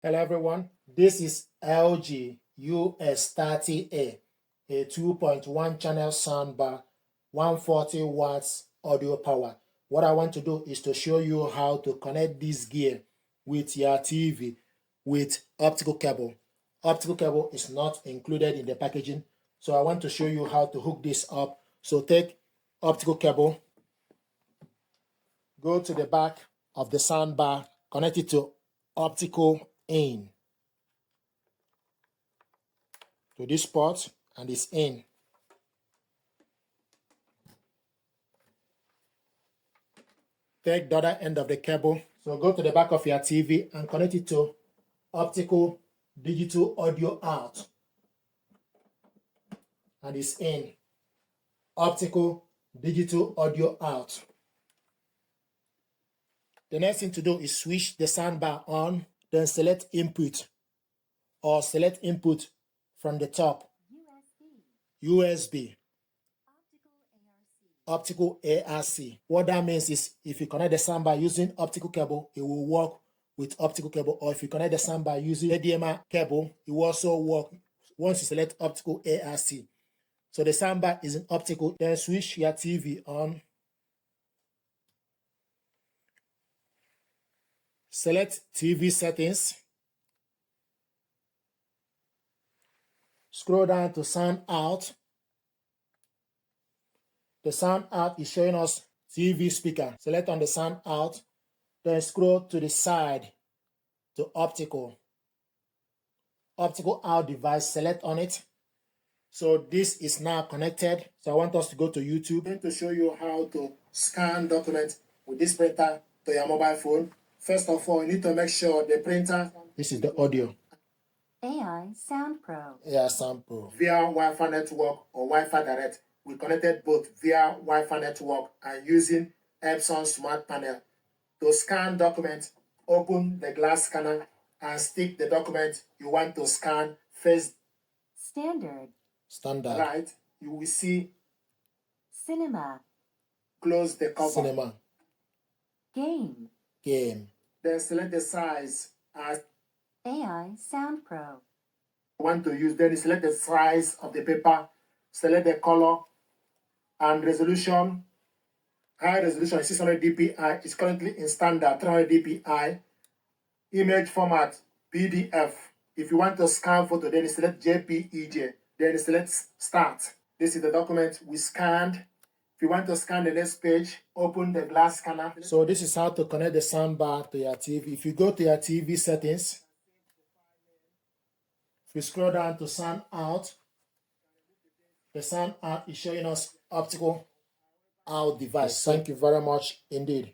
Hello everyone, this is LG US30A, a 2.1 channel soundbar, 140 watts audio power. What I want to do is to show you how to connect this gear with your TV with optical cable. Optical cable is not included in the packaging, so I want to show you how to hook this up. So take optical cable, go to the back of the soundbar, connect it to optical in. To this port, and it's in. Take the other end of the cable. So go to the back of your TV and connect it to optical digital audio out. And it's in. Optical digital audio out. The next thing to do is switch the soundbar on, then select input or select input from the top. USB. Optical ARC. What that means is if you connect the soundbar using optical cable, it will work with optical cable, or if you connect the soundbar using HDMI cable, it will also work once you select optical ARC. So the soundbar is in optical, then switch your TV on. Select TV settings. Scroll down to sound out. The sound out is showing us TV speaker. Select on the sound out, then scroll to the side to optical. Optical out device, select on it. So this is now connected. So I want us to go to YouTube. I'm going to show you how to scan documents with this printer to your mobile phone. First of all, you need to make sure the printer, this is the audio. AI Sound Pro. AI Sound Pro. Via Wi-Fi network or Wi-Fi direct. We connected both via Wi-Fi network and using Epson Smart Panel. To scan documents, open the glass scanner and stick the document you want to scan first. Standard. Right. You will see Cinema. Close the cover. Cinema. Game. Then select the size as AI Sound Pro. You want to use. Then select the size of the paper, select the color and resolution. High resolution is 600 dpi. It's currently in standard 300 dpi. Image format PDF. If you want to scan photo, then select JPEG. Then select start. This is the document we scanned. If you want to scan the next page, open the glass scanner. So this is how to connect the soundbar to your TV. If you go to your TV settings, if you scroll down to sound out, the sound out is showing us optical out device. Thank you very much indeed.